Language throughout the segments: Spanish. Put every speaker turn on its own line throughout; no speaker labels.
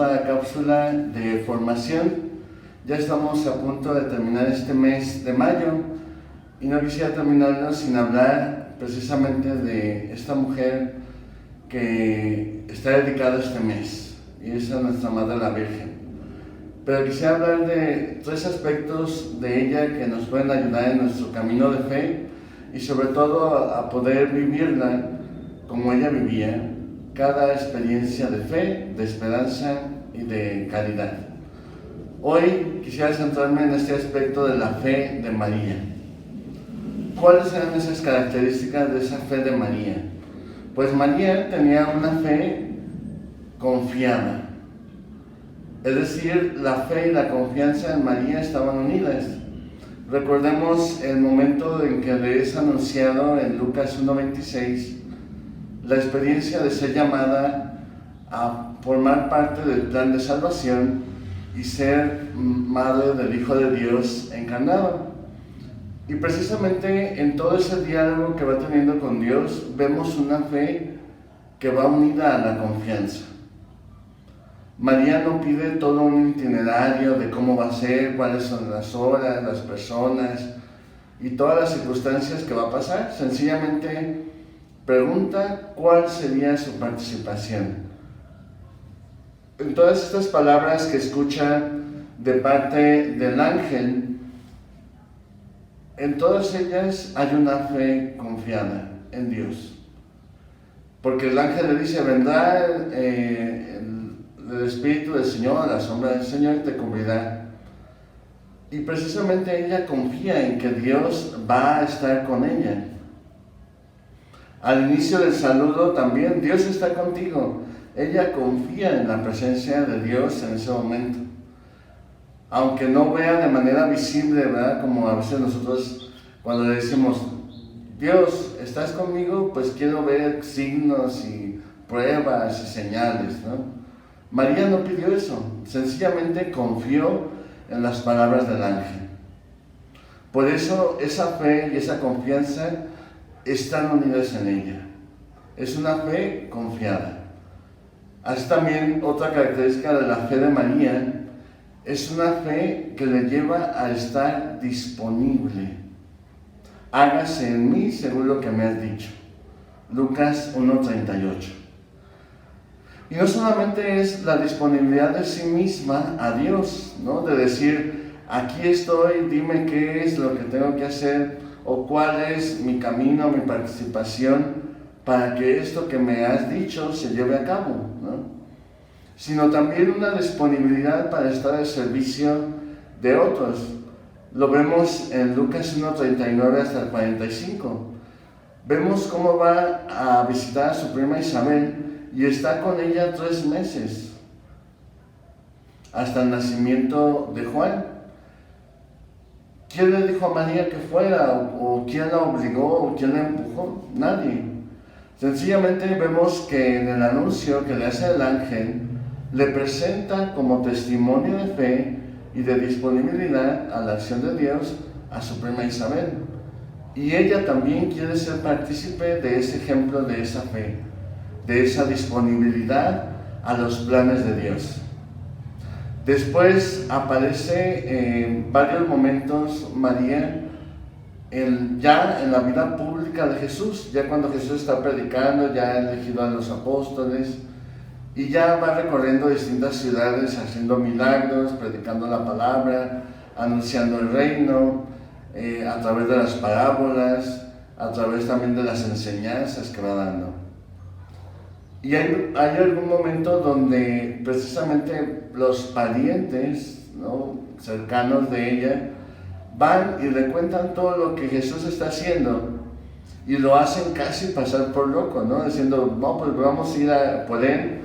otra cápsula de formación. Ya estamos a punto de terminar este mes de mayo y no quisiera terminarlo sin hablar precisamente de esta mujer que está dedicada a este mes, y es a nuestra Madre la Virgen. Pero quisiera hablar de 3 aspectos de ella que nos pueden ayudar en nuestro camino de fe y sobre todo a poder vivirla como ella vivía, cada experiencia de fe, de esperanza y de caridad. Hoy quisiera centrarme en este aspecto de la fe de María. ¿Cuáles eran esas características de esa fe de María? Pues María tenía una fe confiada. Es decir, la fe y la confianza en María estaban unidas. Recordemos el momento en que le es anunciado en Lucas 1:26 la experiencia de ser llamada a formar parte del plan de salvación y ser madre del Hijo de Dios encarnado. Y precisamente en todo ese diálogo que va teniendo con Dios vemos una fe que va unida a la confianza. María no pide todo un itinerario de cómo va a ser, cuáles son las horas, las personas y todas las circunstancias que va a pasar. Sencillamente pregunta cuál sería su participación. En todas estas palabras que escucha de parte del ángel, en todas ellas hay una fe confiada en Dios. Porque el ángel le dice, vendrá el Espíritu del Señor, la sombra del Señor te cubrirá. Y precisamente ella confía en que Dios va a estar con ella. Al inicio del saludo también, Dios está contigo. Ella confía en la presencia de Dios en ese momento. Aunque no vea de manera visible, ¿verdad? Como a veces nosotros cuando le decimos, Dios, ¿estás conmigo? Pues quiero ver signos y pruebas y señales, ¿no? María no pidió eso, sencillamente confió en las palabras del ángel. Por eso esa fe y esa confianza están unidas en ella. Es una fe confiada. Así también otra característica de la fe de María es una fe que le lleva a estar disponible. Hágase en mí según lo que me has dicho. Lucas 1:38. Y no solamente es la disponibilidad de sí misma a Dios, ¿no? De decir, aquí estoy, dime qué es lo que tengo que hacer o cuál es mi camino, mi participación para que esto que me has dicho se lleve a cabo, ¿no? Sino también una disponibilidad para estar al servicio de otros. Lo vemos en Lucas 1:39 hasta el 45. Vemos cómo va a visitar a su prima Isabel y está con ella 3 meses, hasta el nacimiento de Juan. ¿Quién le dijo a María que fuera? ¿O quién la obligó? ¿O quién la empujó? Nadie. Sencillamente vemos que en el anuncio que le hace el ángel, le presenta como testimonio de fe y de disponibilidad a la acción de Dios a su prima Isabel. Y ella también quiere ser partícipe de ese ejemplo, de esa fe, de esa disponibilidad a los planes de Dios. Después aparece en varios momentos María ya en la vida pública de Jesús, ya cuando Jesús está predicando, ya ha elegido a los apóstoles y ya va recorriendo distintas ciudades haciendo milagros, predicando la palabra, anunciando el reino, a través de las parábolas, a través también de las enseñanzas que va dando. Y hay algún momento donde precisamente los parientes, ¿no?, cercanos de ella van y le cuentan todo lo que Jesús está haciendo y lo hacen casi pasar por loco, ¿no? Diciendo, no, pues vamos a ir por él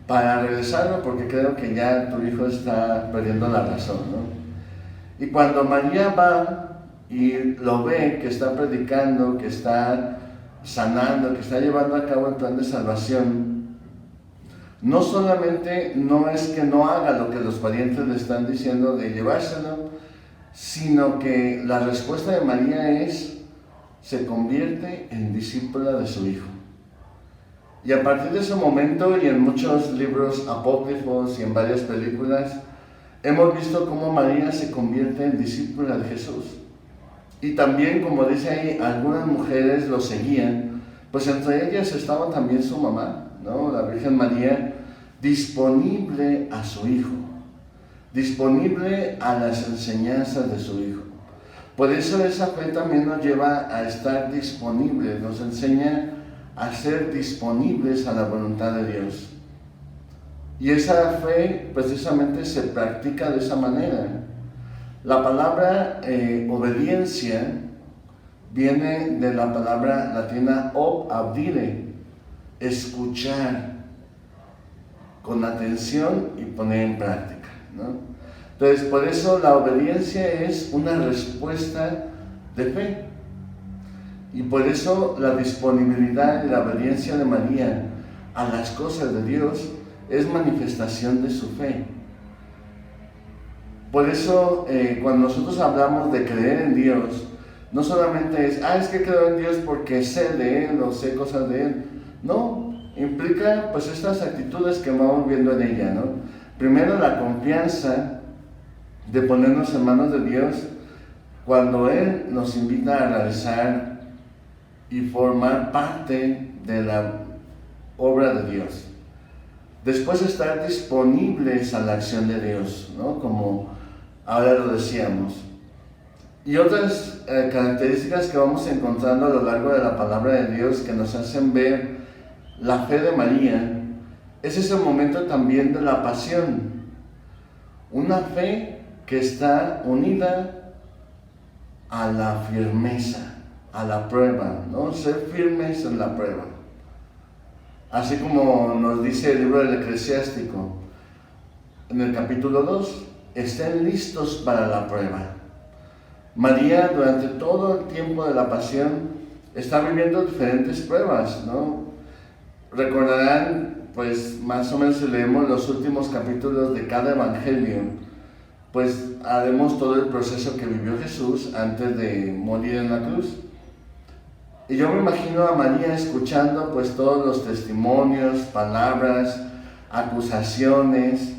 para regresarlo porque creo que ya tu hijo está perdiendo la razón, ¿no? Y cuando María va y lo ve que está predicando, que está sanando, que está llevando a cabo el plan de salvación, no solamente no es que no haga lo que los parientes le están diciendo de llevárselo, sino que la respuesta de María se convierte en discípula de su hijo. Y a partir de ese momento y en muchos libros apócrifos y en varias películas, hemos visto cómo María se convierte en discípula de Jesús. Y también, como dice ahí, algunas mujeres lo seguían, pues entre ellas estaba también su mamá, ¿no? La Virgen María, disponible a su hijo, disponible a las enseñanzas de su hijo. Por eso esa fe también nos lleva a estar disponibles, nos enseña a ser disponibles a la voluntad de Dios. Y esa fe precisamente se practica de esa manera. La palabra obediencia viene de la palabra latina ob audire, escuchar con atención y poner en práctica, ¿no? Entonces, por eso la obediencia es una respuesta de fe. Y por eso la disponibilidad y la obediencia de María a las cosas de Dios es manifestación de su fe. Por eso, cuando nosotros hablamos de creer en Dios, no solamente es que creo en Dios porque sé de Él o sé cosas de Él. No, implica pues estas actitudes que vamos viendo en ella, ¿no? Primero, la confianza de ponernos en manos de Dios cuando Él nos invita a realizar y formar parte de la obra de Dios. Después, estar disponibles a la acción de Dios, ¿no? Como ahora lo decíamos. Y otras características que vamos encontrando a lo largo de la palabra de Dios que nos hacen ver la fe de María es ese momento también de la pasión. Una fe que está unida a la firmeza, a la prueba, ¿no? Ser firmes en la prueba. Así como nos dice el libro del Eclesiástico, en el capítulo 2, estén listos para la prueba. María, durante todo el tiempo de la pasión, está viviendo diferentes pruebas, ¿no? Recordarán, pues más o menos si leemos los últimos capítulos de cada evangelio, pues haremos todo el proceso que vivió Jesús antes de morir en la cruz. Y yo me imagino a María escuchando pues todos los testimonios, palabras, acusaciones,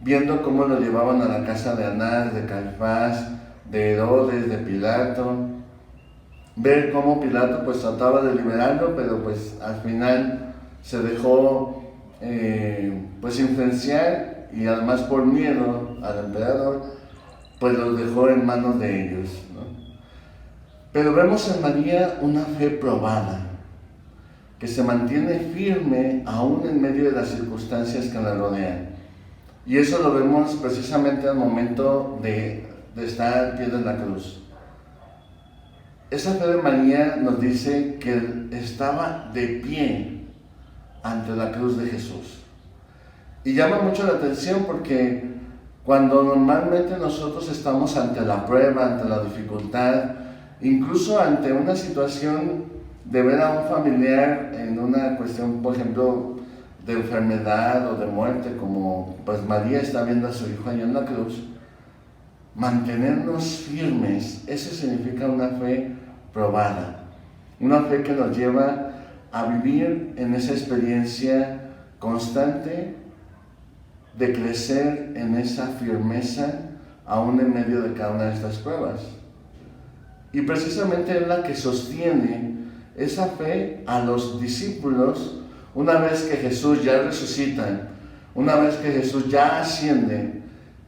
viendo cómo lo llevaban a la casa de Anás, de Caifás, de Herodes, de Pilato, ver cómo Pilato pues trataba de liberarlo, pero pues al final se dejó pues influenciar, y además por miedo al emperador, pues los dejó en manos de ellos, ¿no? Pero vemos en María una fe probada, que se mantiene firme aún en medio de las circunstancias que la rodean. Y eso lo vemos precisamente al momento de estar al pie de la cruz. Esa fe de María nos dice que estaba de pie ante la cruz de Jesús. Y llama mucho la atención porque cuando normalmente nosotros estamos ante la prueba, ante la dificultad, incluso ante una situación de ver a un familiar en una cuestión, por ejemplo, de enfermedad o de muerte, como pues María está viendo a su hijo ahí en la cruz, mantenernos firmes, eso significa una fe probada, una fe que nos lleva a vivir en esa experiencia constante de crecer en esa firmeza aún en medio de cada una de estas pruebas. Y precisamente es la que sostiene esa fe a los discípulos una vez que Jesús ya resucita, una vez que Jesús ya asciende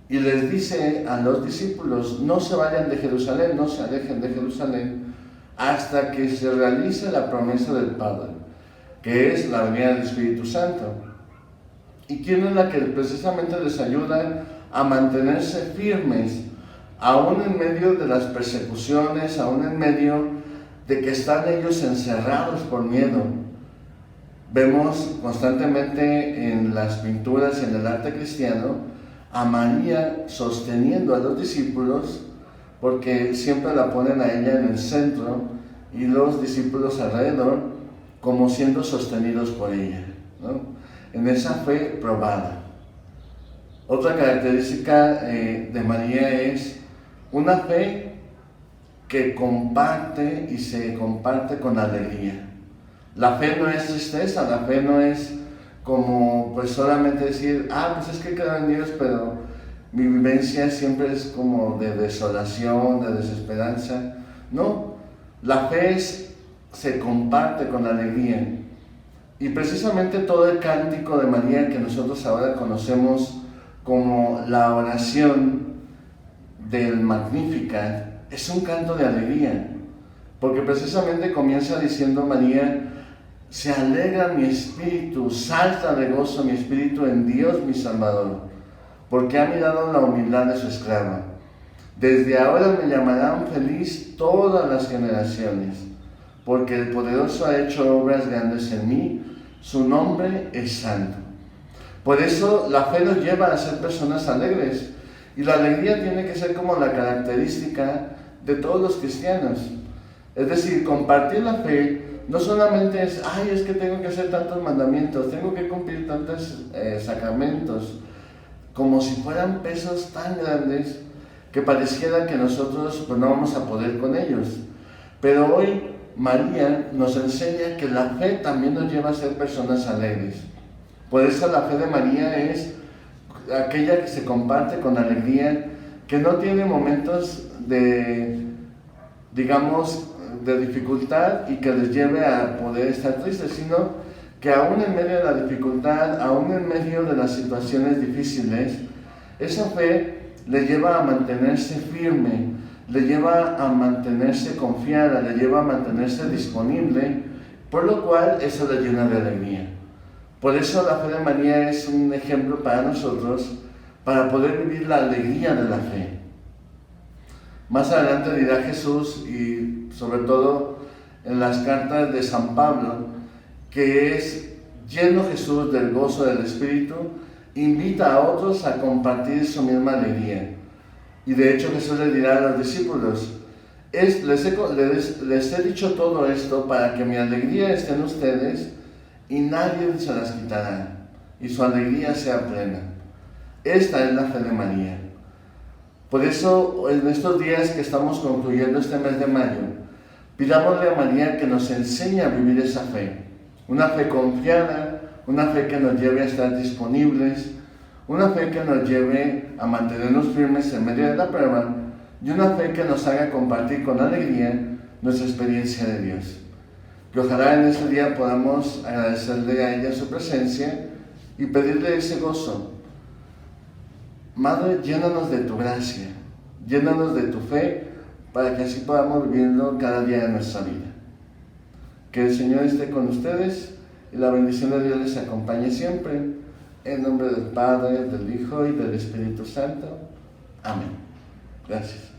y les dice a los discípulos: no se vayan de Jerusalén, no se alejen de Jerusalén hasta que se realice la promesa del Padre, que es la venida del Espíritu Santo. ¿Y quién es la que precisamente les ayuda a mantenerse firmes, aún en medio de las persecuciones, aún en medio de que están ellos encerrados por miedo? Vemos constantemente en las pinturas y en el arte cristiano a María sosteniendo a los discípulos, porque siempre la ponen a ella en el centro y los discípulos alrededor, como siendo sostenidos por ella, ¿no? En esa fe probada. Otra característica de María es una fe que comparte y se comparte con alegría. La fe no es tristeza, la fe no es como pues solamente decir, pues es que creo en Dios, pero mi vivencia siempre es como de desolación, de desesperanza. No, la fe se comparte con alegría. Y precisamente todo el cántico de María que nosotros ahora conocemos como la oración del Magnificat es un canto de alegría, porque precisamente comienza diciendo María: se alegra mi espíritu, salta de gozo mi espíritu en Dios mi Salvador, porque ha mirado la humildad de su esclava. Desde ahora me llamarán feliz todas las generaciones, porque el poderoso ha hecho obras grandes en mí, su nombre es santo. Por eso la fe nos lleva a ser personas alegres, y la alegría tiene que ser como la característica de todos los cristianos. Es decir, compartir la fe no solamente es que tengo que hacer tantos mandamientos, tengo que cumplir tantos sacramentos, como si fueran pesos tan grandes que pareciera que nosotros pues, no vamos a poder con ellos. Pero hoy María nos enseña que la fe también nos lleva a ser personas alegres. Por eso la fe de María es aquella que se comparte con alegría, que no tiene momentos de, digamos, de dificultad y que les lleve a poder estar tristes, sino que aún en medio de la dificultad, aún en medio de las situaciones difíciles, esa fe le lleva a mantenerse firme, le lleva a mantenerse confiada, le lleva a mantenerse disponible, por lo cual eso le llena de alegría. Por eso la fe de María es un ejemplo para nosotros, para poder vivir la alegría de la fe. Más adelante dirá Jesús, y sobre todo en las cartas de San Pablo, que es lleno Jesús del gozo del Espíritu, invita a otros a compartir su misma alegría. Y de hecho Jesús le dirá a los discípulos: les he dicho todo esto para que mi alegría esté en ustedes y nadie se las quitará, y su alegría sea plena. Esta es la fe de María. Por eso, en estos días que estamos concluyendo este mes de mayo, pidámosle a María que nos enseñe a vivir esa fe. Una fe confiada, una fe que nos lleve a estar disponibles, una fe que nos lleve a mantenernos firmes en medio de la prueba, y una fe que nos haga compartir con alegría nuestra experiencia de Dios. Que ojalá en este día podamos agradecerle a ella su presencia y pedirle ese gozo. Madre, llénanos de tu gracia, llénanos de tu fe, para que así podamos vivirlo cada día de nuestra vida. Que el Señor esté con ustedes y la bendición de Dios les acompañe siempre. En nombre del Padre, del Hijo y del Espíritu Santo. Amén. Gracias.